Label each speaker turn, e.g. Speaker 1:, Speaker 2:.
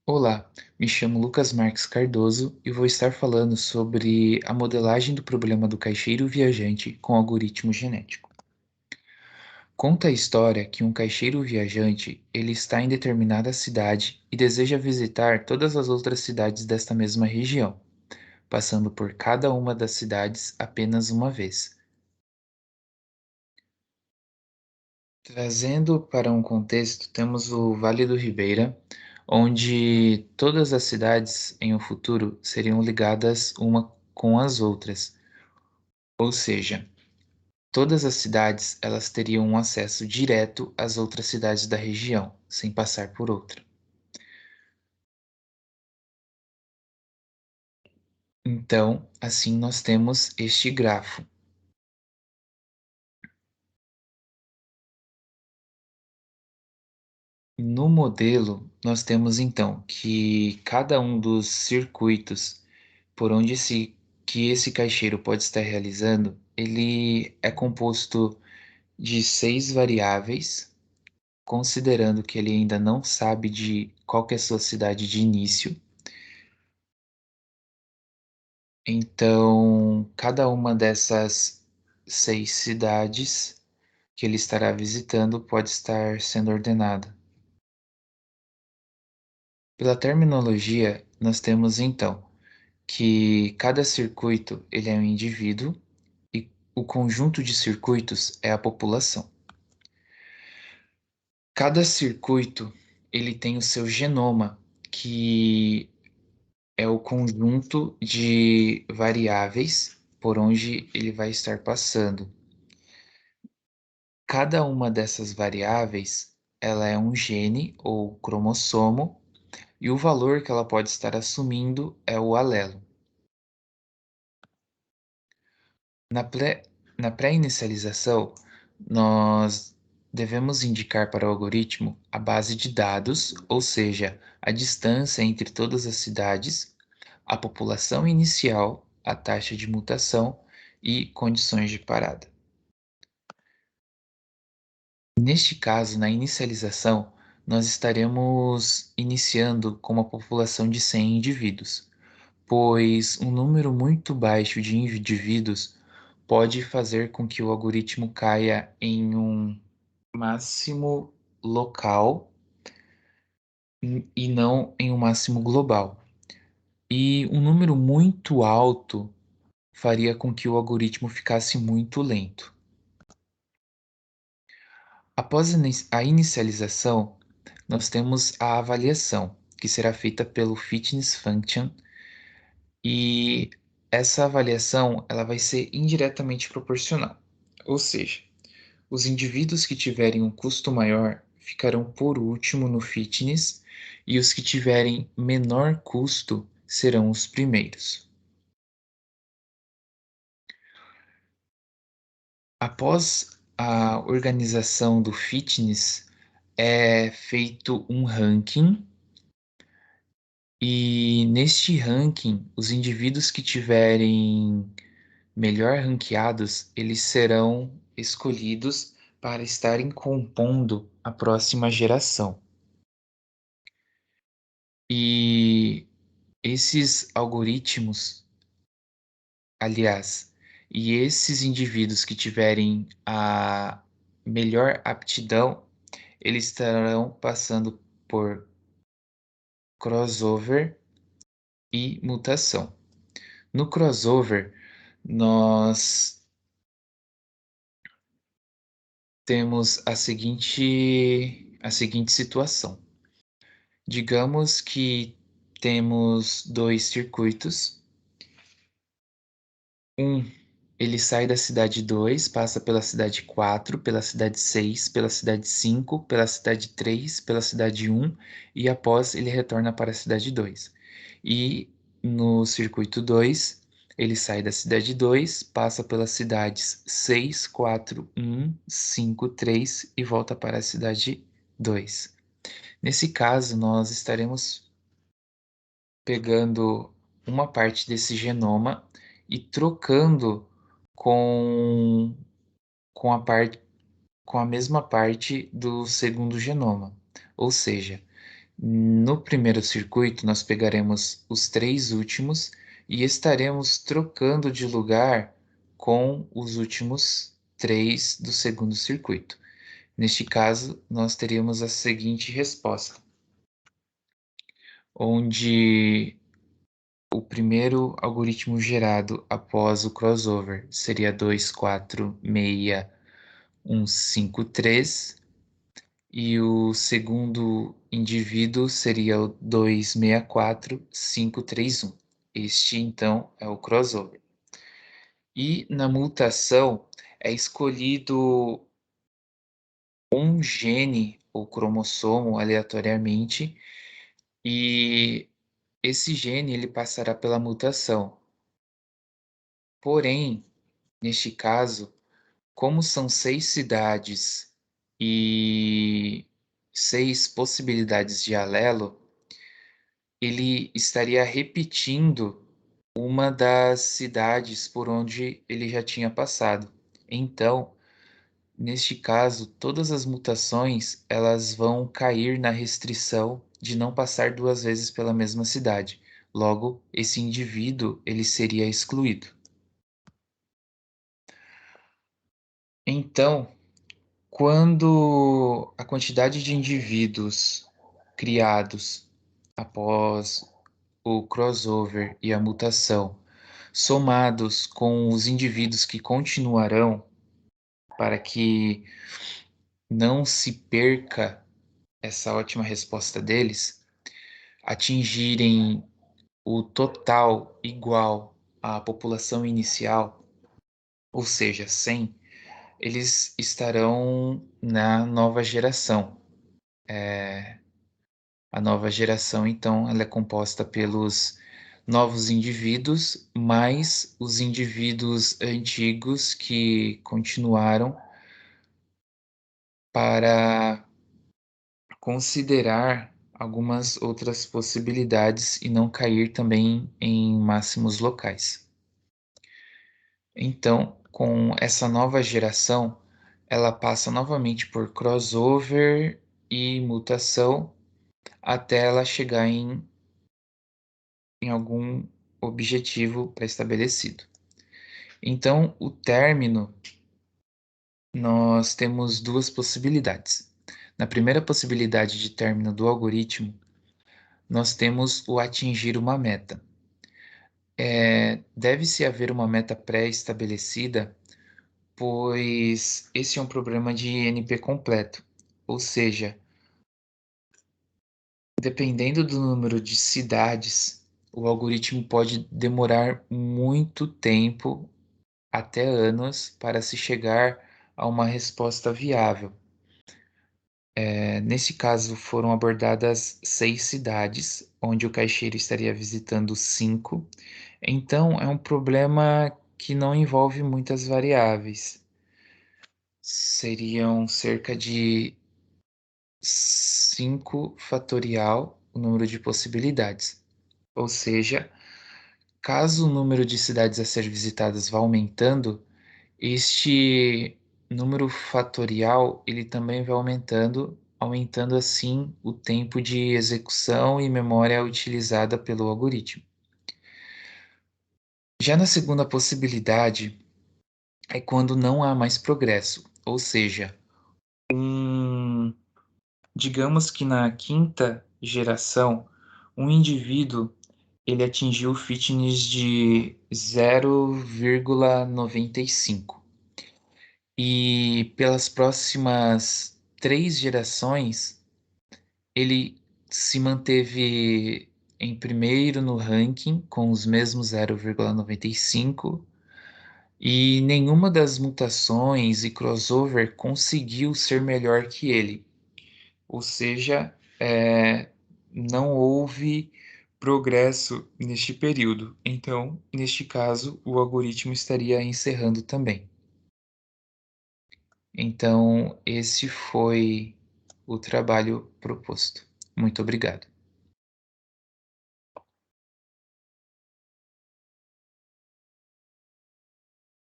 Speaker 1: Olá, me chamo Lucas Marques Cardoso e vou estar falando sobre a modelagem do problema do caixeiro viajante com algoritmo genético. Conta a história que um caixeiro viajante, ele está em determinada cidade e deseja visitar todas as outras cidades desta mesma região, passando por cada uma das cidades apenas uma vez. Trazendo para um contexto, temos o Vale do Ribeira, onde todas as cidades em um futuro seriam ligadas uma com as outras, ou seja, todas as cidades elas teriam um acesso direto às outras cidades da região, sem passar por outra. Então, assim nós temos este grafo. No modelo, nós temos então que cada um dos circuitos por onde esse caixeiro pode estar realizando, ele é composto de 6 variáveis, considerando que ele ainda não sabe de qual que é a sua cidade de início. Então, cada uma dessas 6 cidades que ele estará visitando pode estar sendo ordenada. Pela terminologia, nós temos então que cada circuito ele é um indivíduo e o conjunto de circuitos é a população. Cada circuito ele tem o seu genoma, que é o conjunto de variáveis por onde ele vai estar passando. Cada uma dessas variáveis, ela é um gene ou cromossomo, e o valor que ela pode estar assumindo é o alelo. Na pré, na pré-inicialização, nós devemos indicar para o algoritmo a base de dados, ou seja, a distância entre todas as cidades, a população inicial, a taxa de mutação e condições de parada. Neste caso, na inicialização, nós estaremos iniciando com uma população de 100 indivíduos, pois um número muito baixo de indivíduos pode fazer com que o algoritmo caia em um máximo local e não em um máximo global. E um número muito alto faria com que o algoritmo ficasse muito lento. Após a inicialização, nós temos a avaliação, que será feita pelo Fitness Function, e essa avaliação ela vai ser indiretamente proporcional. Ou seja, os indivíduos que tiverem um custo maior ficarão por último no fitness e os que tiverem menor custo serão os primeiros. Após a organização do fitness, é feito um ranking e neste ranking, os indivíduos que tiverem melhor ranqueados, eles serão escolhidos para estarem compondo a próxima geração. E esses algoritmos, aliás, e esses indivíduos que tiverem a melhor aptidão, eles estarão passando por crossover e mutação. No crossover, nós temos a seguinte situação. Digamos que temos dois circuitos. Um, ele sai da cidade 2, passa pela cidade 4, pela cidade 6, pela cidade 5, pela cidade 3, pela cidade um e após ele retorna para a cidade 2. E no circuito 2, ele sai da cidade 2, passa pelas cidades 6, 4, 1, 5, 3 e volta para a cidade 2. Nesse caso, nós estaremos pegando uma parte desse genoma e trocando com, com a parte, com a mesma parte do segundo genoma. Ou seja, No primeiro circuito, nós pegaremos os 3 últimos e estaremos trocando de lugar com os últimos 3 do segundo circuito. Neste caso, nós teríamos a seguinte resposta, onde o primeiro algoritmo gerado após o crossover seria 246.153 e o segundo indivíduo seria o 264.531. Este, então, é o crossover. E na mutação é escolhido um gene ou cromossomo aleatoriamente e esse gene ele passará pela mutação. Porém, neste caso, como são 6 cidades e 6 possibilidades de alelo, ele estaria repetindo uma das cidades por onde ele já tinha passado. Então, neste caso, todas as mutações elas vão cair na restrição de não passar 2 vezes pela mesma cidade. Logo, esse indivíduo ele seria excluído. Então, quando a quantidade de indivíduos criados após o crossover e a mutação, somados com os indivíduos que continuarão para que não se perca essa ótima resposta deles, atingirem o total igual à população inicial, ou seja, 100, eles estarão na nova geração. A nova geração, então, ela é composta pelos novos indivíduos, mais os indivíduos antigos que continuaram para considerar algumas outras possibilidades e não cair também em máximos locais. Então, com essa nova geração, ela passa novamente por crossover e mutação até ela chegar em algum objetivo pré-estabelecido. Então, o término, nós temos duas possibilidades. Na primeira possibilidade de término do algoritmo, nós temos o atingir uma meta. Deve-se haver uma meta pré-estabelecida, pois esse é um problema de NP completo, ou seja, dependendo do número de cidades, o algoritmo pode demorar muito tempo, até anos, para se chegar a uma resposta viável. Nesse caso, foram abordadas 6 cidades, onde o caixeiro estaria visitando 5. Então, é um problema que não envolve muitas variáveis. Seriam cerca de 5 fatorial o número de possibilidades. Ou seja, caso o número de cidades a ser visitadas vá aumentando, este número fatorial ele também vai aumentando, aumentando assim o tempo de execução e memória utilizada pelo algoritmo. Já na segunda possibilidade é quando não há mais progresso, ou seja, digamos que na quinta geração, um indivíduo ele atingiu o fitness de 0,95 e pelas próximas 3 gerações ele se manteve em primeiro no ranking com os mesmos 0,95 e nenhuma das mutações e crossover conseguiu ser melhor que ele. Ou seja, não houve progresso neste período. Então, neste caso, o algoritmo estaria encerrando também. Então, esse foi o trabalho proposto. Muito obrigado.